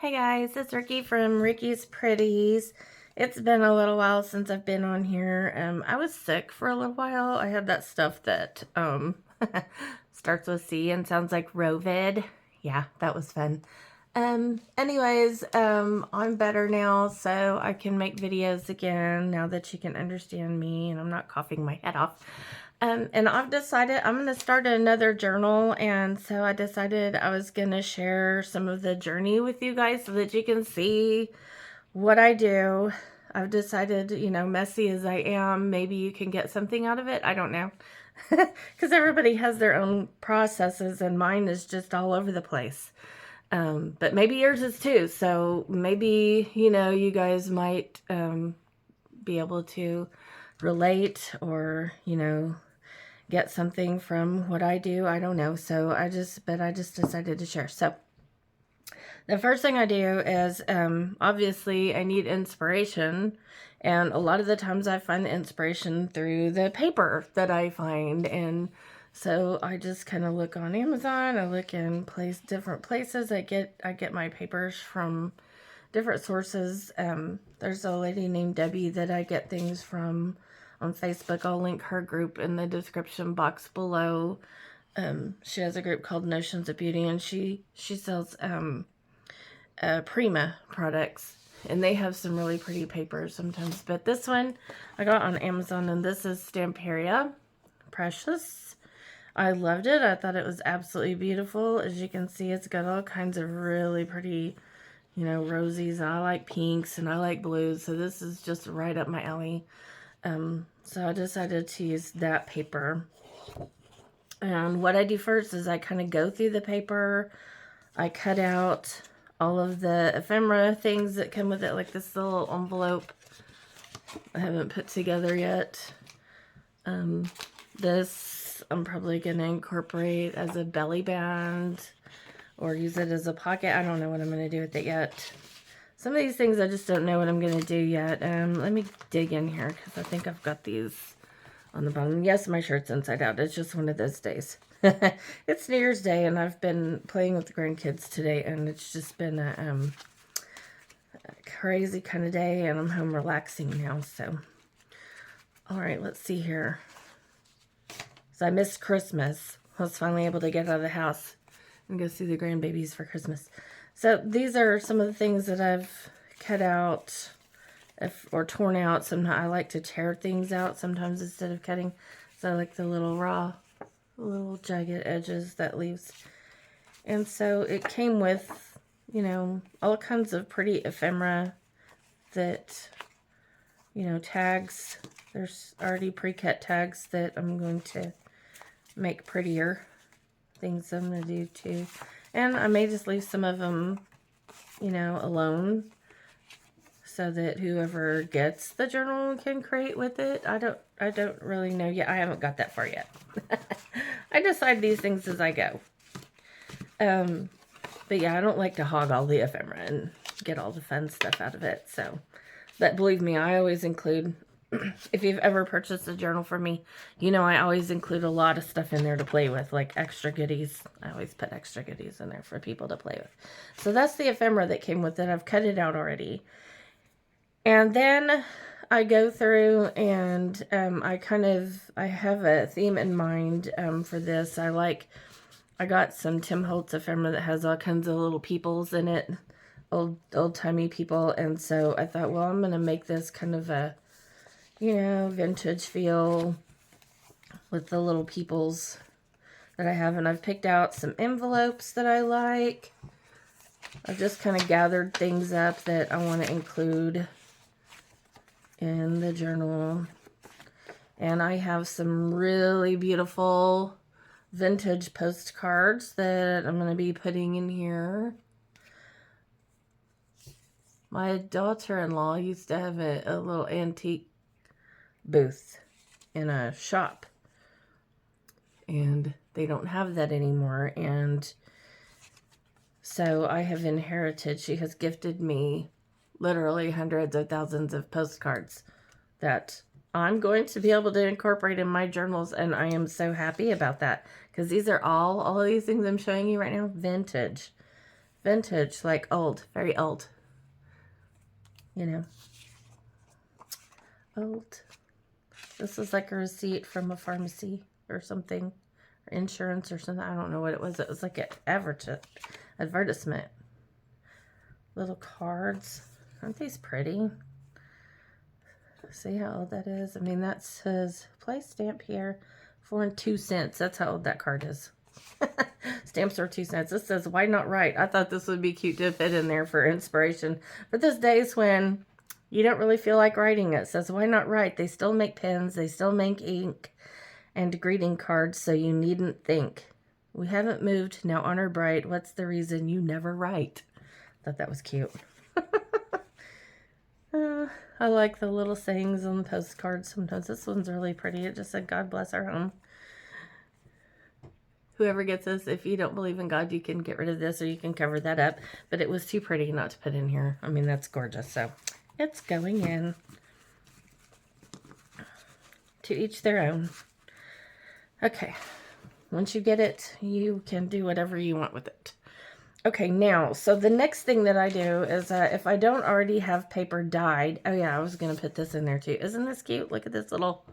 Hey guys, it's Ricky from Ricky's Pretties. It's been a little while since I've been on here. I was sick for a little while. I had that stuff that starts with C and sounds like Rovid. Yeah, that was fun. Anyways, I'm better now, so I can make videos again now that you can understand me and I'm not coughing my head off. And I've decided I'm going to start another journal, and so I decided I was going to share some of the journey with you guys so that you can see what I do. I've decided, you know, messy as I am, maybe you can get something out of it. I don't know. Because everybody has their own processes, and mine is just all over the place. But maybe yours is too. So maybe, you know, you guys might be able to relate or, you know, get something from what I do. I don't know. So I just decided to share. So the first thing I do is, obviously I need inspiration. And a lot of the times I find the inspiration through the paper that I find. And so I just kind of look on Amazon. I look in different places. I get my papers from different sources. There's a lady named Debbie that I get things from on Facebook. I'll link her group in the description box below. She has a group called Notions of Beauty, and she sells Prima products, and they have some really pretty papers sometimes. But this one I got on Amazon, and this is Stamperia Precious. I loved it. I thought it was absolutely beautiful. As you can see, it's got all kinds of really pretty, you know, rosies, and I like pinks and I like blues, so this is just right up my alley. So I decided to use that paper. And what I do first is I kind of go through the paper. I cut out all of the ephemera things that come with it, like this little envelope I haven't put together yet. This I'm probably going to incorporate as a belly band or use it as a pocket. I don't know what I'm going to do with it yet. Some of these things I just don't know what I'm going to do yet. Let me dig in here because I think I've got these on the bottom. Yes, my shirt's inside out. It's just one of those days. It's New Year's Day, and I've been playing with the grandkids today, and it's just been a crazy kind of day, and I'm home relaxing now. So, all right, let's see here. So I missed Christmas. I was finally able to get out of the house and go see the grandbabies for Christmas. So these are some of the things that I've cut out or torn out. Sometimes I like to tear things out sometimes instead of cutting. So I like the little raw, little jagged edges that leaves. And so it came with, you know, all kinds of pretty ephemera that, you know, tags. There's already pre-cut tags that I'm going to make prettier. Things I'm going to do too. And I may just leave some of them, you know, alone so that whoever gets the journal can create with it. I don't really know yet. I haven't got that far yet. I decide these things as I go. But yeah, I don't like to hog all the ephemera and get all the fun stuff out of it. So, but believe me, I always include, if you've ever purchased a journal from me, you know I always include a lot of stuff in there to play with, like extra goodies. I always put extra goodies in there for people to play with. So that's the ephemera that came with it. I've cut it out already. And then I go through and I have a theme in mind for this. I got some Tim Holtz ephemera that has all kinds of little peoples in it, old-timey people. And so I thought, well, I'm going to make this kind of a, you know, vintage feel with the little peoples that I have. And I've picked out some envelopes that I like. I've just kind of gathered things up that I want to include in the journal. And I have some really beautiful vintage postcards that I'm going to be putting in here. My daughter-in-law used to have a little antique booth in a shop, and they don't have that anymore. And so I have inherited, she has gifted me literally hundreds of thousands of postcards that I'm going to be able to incorporate in my journals, and I am so happy about that because these are all of these things I'm showing you right now, vintage. vintage, like old, very old. You know, old. This is like a receipt from a pharmacy or something, or insurance or something. I don't know what it was. It was like an advertisement. Little cards. Aren't these pretty? See how old that is? I mean, that says place stamp here, 4 and 2 cents. That's how old that card is. Stamps are 2 cents. This says, why not write? I thought this would be cute to fit in there for inspiration. But those days when you don't really feel like writing, it says, why not write? They still make pens. They still make ink and greeting cards, so you needn't think. We haven't moved, now honor bright. What's the reason you never write? Thought that was cute. I like the little sayings on the postcards sometimes. This one's really pretty. It just said, God bless our home. Whoever gets this, if you don't believe in God, you can get rid of this or you can cover that up. But it was too pretty not to put in here. I mean, that's gorgeous. So it's going in. To each their own. Okay. Once you get it, you can do whatever you want with it. Okay, now, so the next thing that I do is if I don't already have paper dyed, oh yeah, I was going to put this in there too. Isn't this cute? Look at this little,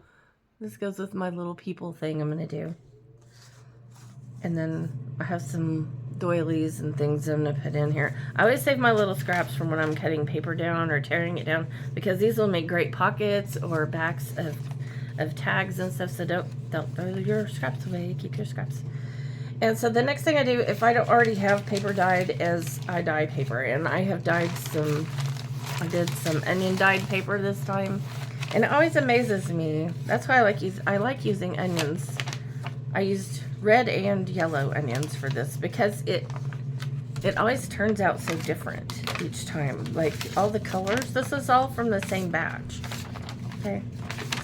this goes with my little people thing I'm going to do. And then I have some doilies and things I'm going to put in here. I always save my little scraps from when I'm cutting paper down or tearing it down, because these will make great pockets or backs of tags and stuff, so don't throw your scraps away. Keep your scraps. And so the next thing I do, if I don't already have paper dyed, is I dye paper. And I have dyed I did some onion dyed paper this time. And it always amazes me. That's why I like using onions. I used red and yellow onions for this, because it always turns out so different each time. Like all the colors, this is all from the same batch. Okay,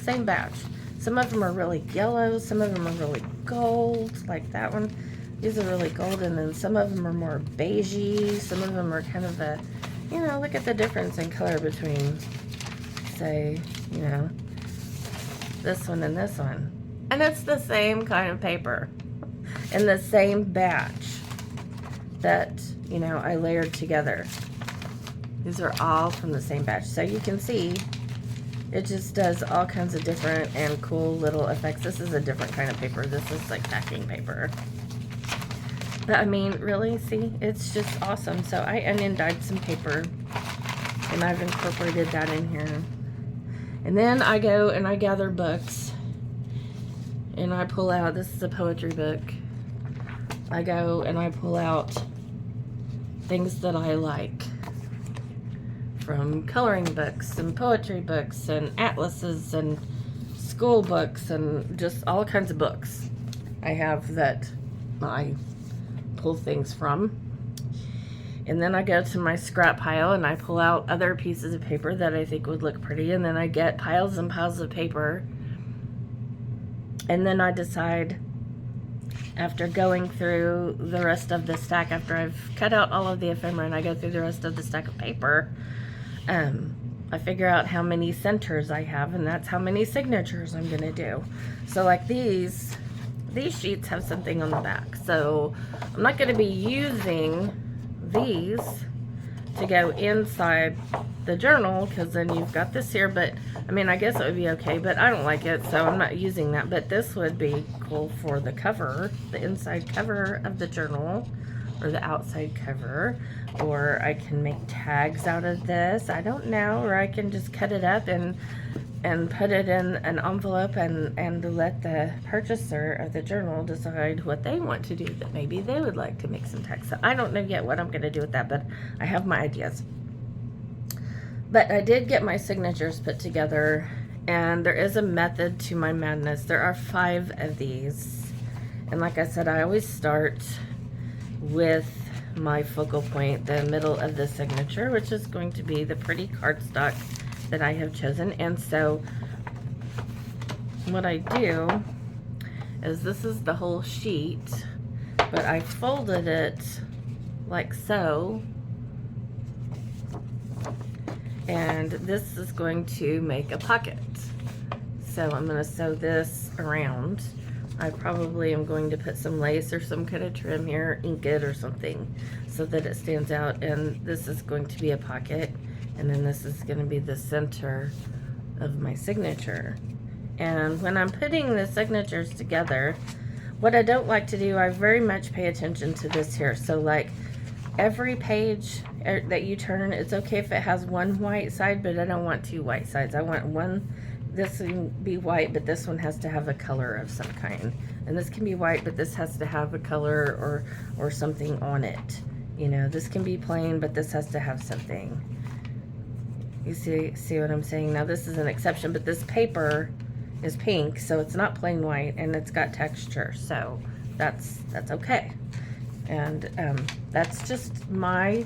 same batch. Some of them are really yellow, some of them are really gold, like that one. These are really golden, and some of them are more beigey. Some of them are kind of a, you know, look at the difference in color between, say, you know, this one and this one. And it's the same kind of paper in the same batch that, you know, I layered together. These are all from the same batch. So you can see it just does all kinds of different and cool little effects. This is a different kind of paper. This is like packing paper. But I mean, really, see, it's just awesome. So I onion dyed some paper, and I've incorporated that in here. And then I go and I gather books, and I pull out, this is a poetry book. I go and I pull out things that I like, from coloring books and poetry books and atlases and school books and just all kinds of books I have that I pull things from. And then I go to my scrap pile and I pull out other pieces of paper that I think would look pretty, and then I get piles and piles of paper, and then I decide, after going through the rest of the stack, after I've cut out all of the ephemera and I go through the rest of the stack of paper, I figure out how many centers I have, and that's how many signatures I'm going to do. So like these sheets have something on the back. So I'm not going to be using these to go inside the journal, because then you've got this here, but I mean, I guess it would be okay, but I don't like it, so I'm not using that. But this would be cool for the cover, the inside cover of the journal, or the outside cover, or I can make tags out of this, I don't know, or I can just cut it up and put it in an envelope and let the purchaser of the journal decide what they want to do, that maybe they would like to make some tags. So I don't know yet what I'm going to do with that, but I have my ideas. But I did get my signatures put together, and there is a method to my madness. There are 5 of these, and like I said, I always start with my focal point, the middle of the signature, which is going to be the pretty cardstock that I have chosen. And so what I do is, this is the whole sheet, but I folded it like so, and this is going to make a pocket. So I'm going to sew this around I probably am going to put some lace or some kind of trim here, ink it or something, so that it stands out. And this is going to be a pocket, and then this is going to be the center of my signature. And when I'm putting the signatures together, what I don't like to do, I very much pay attention to this here. So like every page that you turn, it's okay if it has one white side, but I don't want two white sides. I want one, this can be white, but this one has to have a color of some kind. And this can be white, but this has to have a color or something on it. You know, this can be plain, but this has to have something. You see what I'm saying? Now this is an exception, but this paper is pink, so it's not plain white, and it's got texture, so that's okay. And that's just my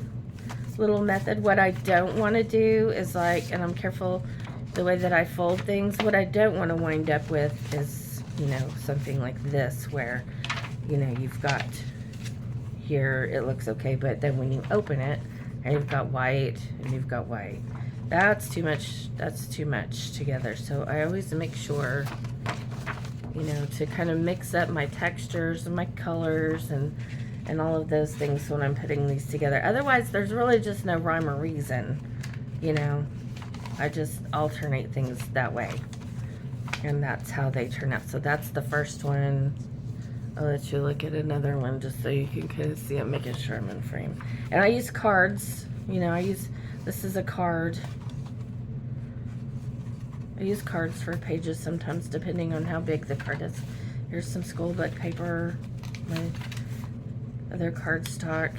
little method. What I don't want to do is like, and I'm careful the way that I fold things, what I don't want to wind up with is, you know, something like this where, you know, you've got here, it looks okay, but then when you open it, and you've got white, and you've got white. That's too much together. So I always make sure, you know, to kind of mix up my textures and my colors and all of those things when I'm putting these together. Otherwise, there's really just no rhyme or reason, you know. I just alternate things that way. And that's how they turn out. So that's the first one. I'll let you look at another one just so you can kind of see it, making sure I'm in frame. And I use cards, you know, this is a card. I use cards for pages sometimes depending on how big the card is. Here's some school book paper, my other cardstock.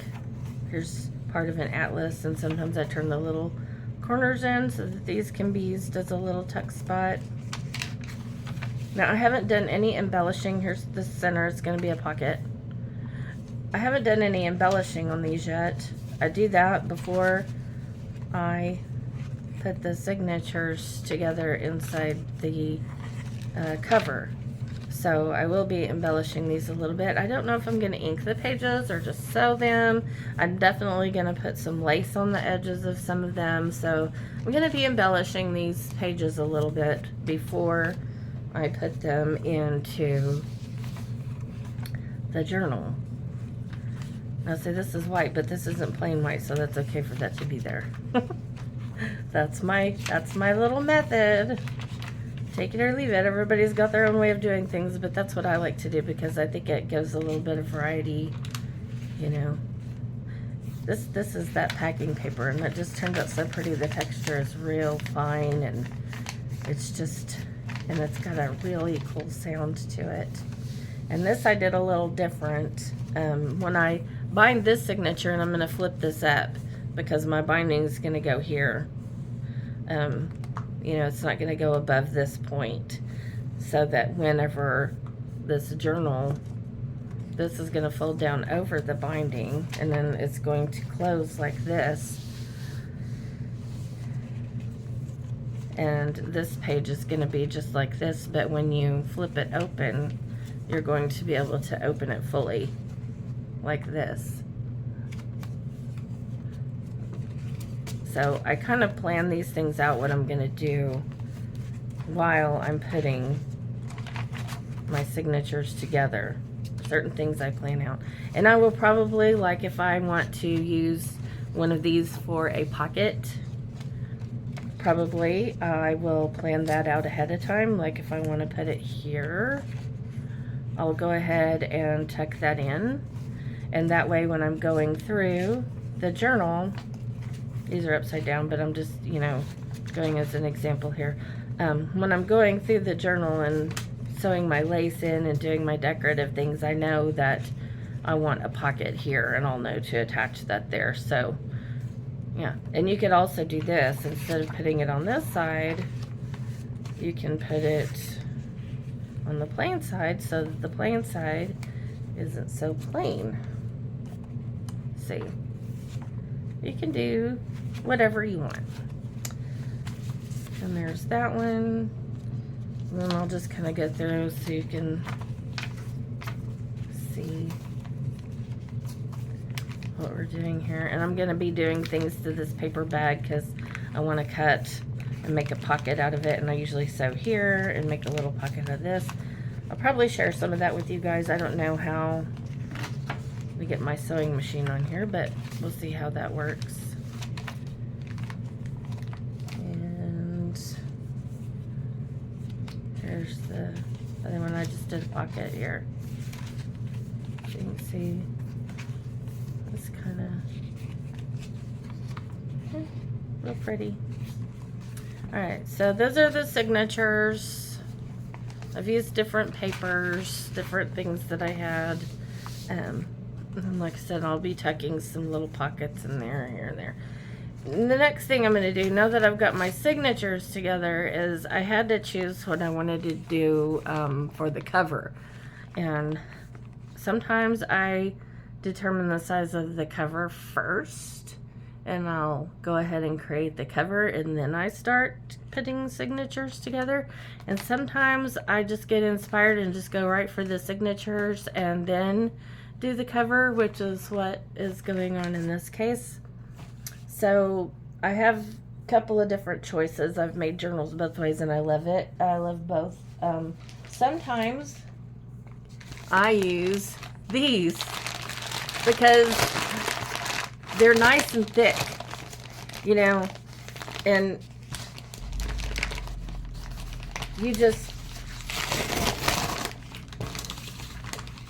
Here's part of an atlas, and sometimes I turn the little corners in so that these can be used as a little tuck spot. Now I haven't done any embellishing. Here's the center, it's going to be a pocket. I haven't done any embellishing on these yet. I do that before I put the signatures together inside the cover. So I will be embellishing these a little bit. I don't know if I'm going to ink the pages or just sew them. I'm definitely going to put some lace on the edges of some of them. So I'm going to be embellishing these pages a little bit before I put them into the journal. Now see, this is white, but this isn't plain white, so that's okay for that to be there. That's my little method. Take it or leave it. Everybody's got their own way of doing things, but that's what I like to do because I think it gives a little bit of variety, you know. This is that packing paper, and it just turned out so pretty. The texture is real fine, and it's just, and it's got a really cool sound to it. And this I did a little different. When I bind this signature, and I'm going to flip this up because my binding is going to go here. You know, it's not going to go above this point, so that whenever this journal, this is going to fold down over the binding, and then it's going to close like this. And this page is going to be just like this, but when you flip it open, you're going to be able to open it fully like this. So I kind of plan these things out, what I'm going to do while I'm putting my signatures together. Certain things I plan out. And I will probably, like if I want to use one of these for a pocket, probably I will plan that out ahead of time. Like if I want to put it here, I'll go ahead and tuck that in. And that way when I'm going through the journal, these are upside down, but I'm just, you know, going as an example here. When I'm going through the journal and sewing my lace in and doing my decorative things, I know that I want a pocket here, and I'll know to attach that there. So, yeah. And you could also do this. Instead of putting it on this side, you can put it on the plain side so that the plain side isn't so plain. See? You can do whatever you want. And there's that one. And then I'll just kind of go through so you can see what we're doing here. And I'm going to be doing things to this paper bag because I want to cut and make a pocket out of it. And I usually sew here and make a little pocket of this. I'll probably share some of that with you guys. I don't know how we get my sewing machine on here, but we'll see how that works. And here's the other one. I just did a pocket here. So you can see it's kind of real pretty. Alright, so those are the signatures. I've used different papers, different things that I had. And like I said, I'll be tucking some little pockets in there, here and there. And the next thing I'm going to do, now that I've got my signatures together, is I had to choose what I wanted to do for the cover. And sometimes I determine the size of the cover first, and I'll go ahead and create the cover, and then I start putting signatures together. And sometimes I just get inspired and just go right for the signatures and then do the cover, which is what is going on in this case. So I have a couple of different choices. I've made journals both ways and I love it. I love both. Sometimes I use these because they're nice and thick, you know, and you just,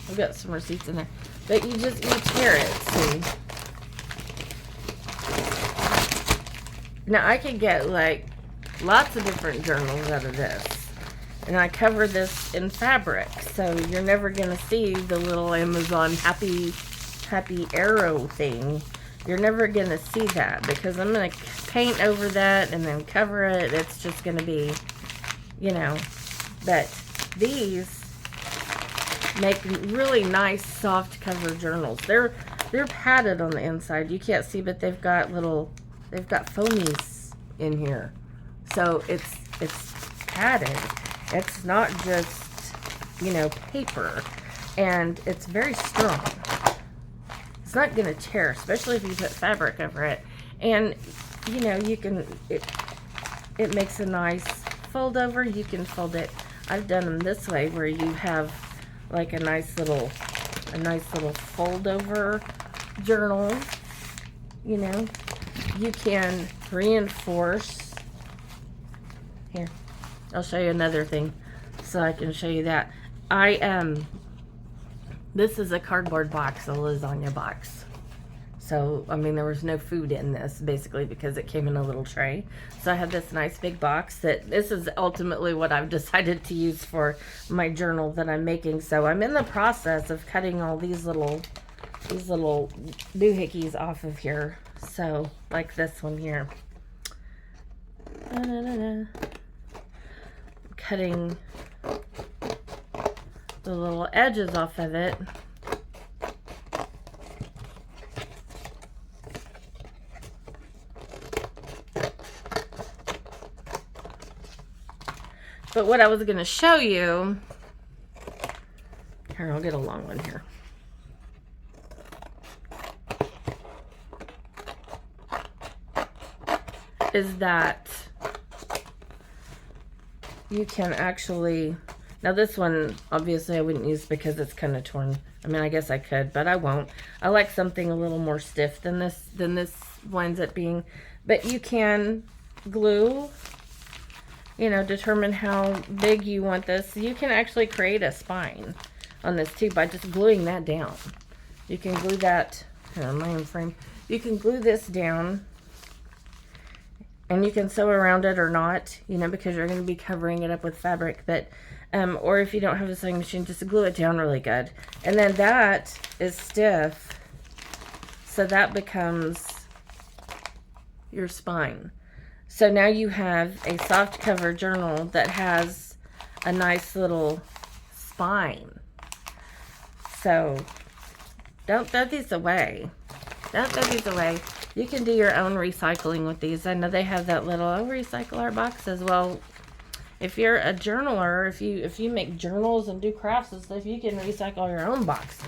I've got some receipts in there, but you tear it, see. Now I could get like lots of different journals out of this, and I cover this in fabric, so you're never gonna see the little Amazon happy arrow thing. You're never gonna see that because I'm gonna paint over that and then cover it. It's just gonna be, you know, but these make really nice soft cover journals. They're padded on the inside. You can't see, but they've got foamies in here, so it's padded. It's not just, you know, paper, and it's very strong. It's not gonna tear, especially if you put fabric over it. And you know, you can, it makes a nice fold over. You can fold it. I've done them this way where you have like a nice little fold over journal. You know, you can reinforce. Here, I'll show you another thing so I can show you that. This is a cardboard box, a lasagna box. So, I mean, there was no food in this, basically, because it came in a little tray. So I have this nice big box that, this is ultimately what I've decided to use for my journal that I'm making. So I'm in the process of cutting all these little doohickeys off of here. So, like this one here. Cutting the little edges off of it. But what I was going to show you, here, I'll get a long one here. Is that you can actually, now this one, obviously I wouldn't use because it's kind of torn. I mean, I guess I could, but I won't. I like something a little more stiff than this winds up being. But you can glue, you know, determine how big you want this. You can actually create a spine on this too by just gluing that down. You can glue that, here, my own frame. You can glue this down. And you can sew around it or not, you know, because you're going to be covering it up with fabric. But, or if you don't have a sewing machine, just glue it down really good. And then that is stiff, so that becomes your spine. So now you have a soft cover journal that has a nice little spine. So don't throw these away. Don't throw these away. You can do your own recycling with these. I know they have that little, oh, recycle our boxes. Well, if you're a journaler, if you make journals and do crafts and stuff, you can recycle your own boxes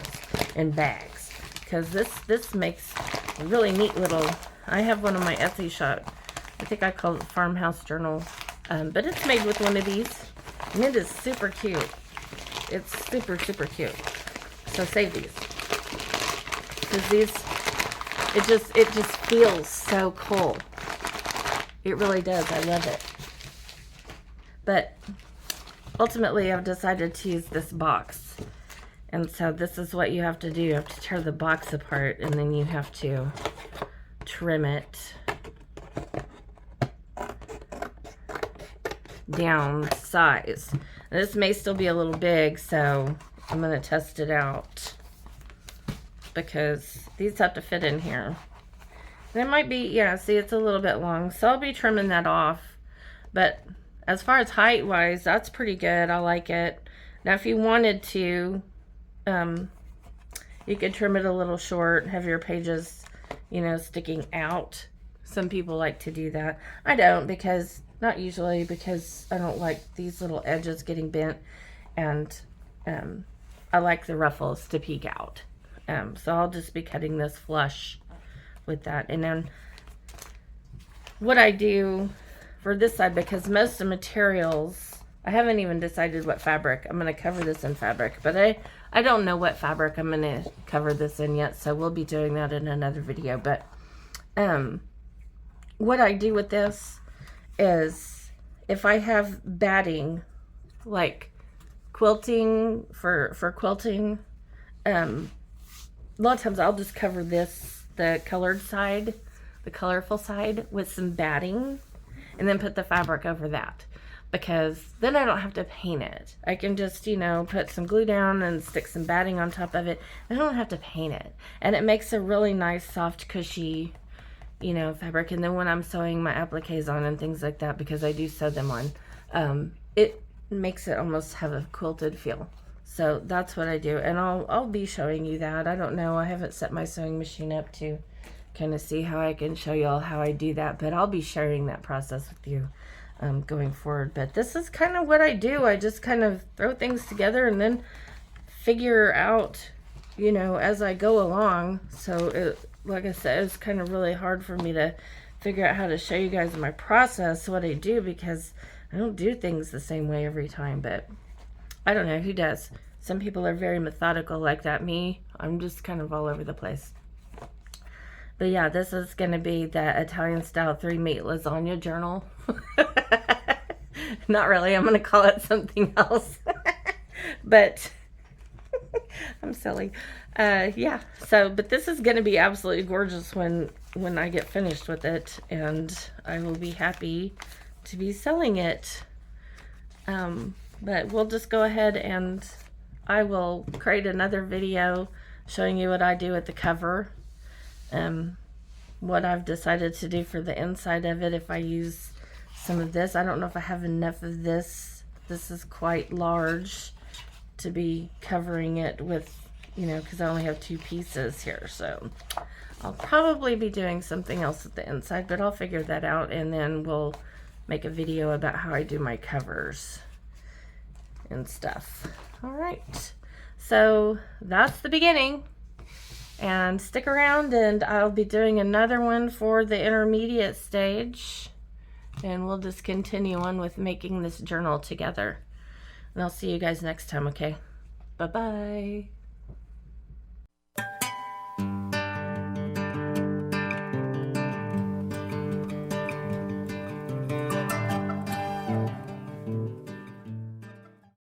and bags. Because this makes a really neat little, I have one on my Etsy shop. I think I call it Farmhouse Journal. But it's made with one of these. And it is super cute. It's super, super cute. So save these. Because these, it just feels so cool. It really does. I love it. But ultimately, I've decided to use this box. And so this is what you have to do. You have to tear the box apart, and then you have to trim it down size. This may still be a little big, so I'm going to test it out because these have to fit in here. And it might be, yeah, see, it's a little bit long, so I'll be trimming that off. But as far as height wise, that's pretty good. I like it. Now, if you wanted to, you could trim it a little short, have your pages, you know, sticking out. Some people like to do that. I don't, because, not usually, because I don't like these little edges getting bent, and I like the ruffles to peek out. So I'll just be cutting this flush with that. And then what I do for this side, because most of the materials, I haven't even decided what fabric. I'm going to cover this in fabric, but I don't know what fabric I'm going to cover this in yet, so we'll be doing that in another video. But what I do with this is, if I have batting, like quilting, for quilting, a lot of times I'll just cover this, the colored side, the colorful side, with some batting, and then put the fabric over that, because then I don't have to paint it. I can just, you know, put some glue down and stick some batting on top of it. I don't have to paint it, and it makes a really nice, soft, cushy, you know, fabric. And then when I'm sewing my appliques on and things like that, because I do sew them on, it makes it almost have a quilted feel. So that's what I do, and I'll be showing you that. I don't know, I haven't set my sewing machine up to kind of see how I can show you all how I do that, but I'll be sharing that process with you going forward. But this is kind of what I do. I just kind of throw things together and then figure out, you know, as I go along. So it, like I said, it's kind of really hard for me to figure out how to show you guys my process, what I do, because I don't do things the same way every time. But I don't know, who does? Some people are very methodical like that. Me, I'm just kind of all over the place. But yeah, this is going to be the Italian style 3-meat lasagna journal. Not really, I'm going to call it something else. But I'm silly. Yeah, so, but this is going to be absolutely gorgeous when I get finished with it, and I will be happy to be selling it. But we'll just go ahead and I will create another video showing you what I do with the cover. What I've decided to do for the inside of it, if I use some of this. I don't know if I have enough of this. This is quite large to be covering it with, you know, because I only have 2 pieces here. So I'll probably be doing something else with the inside, but I'll figure that out, and then we'll make a video about how I do my covers and stuff. All right, so that's the beginning. And stick around, and I'll be doing another one for the intermediate stage, and we'll just continue on with making this journal together. And I'll see you guys next time, okay? Bye-bye.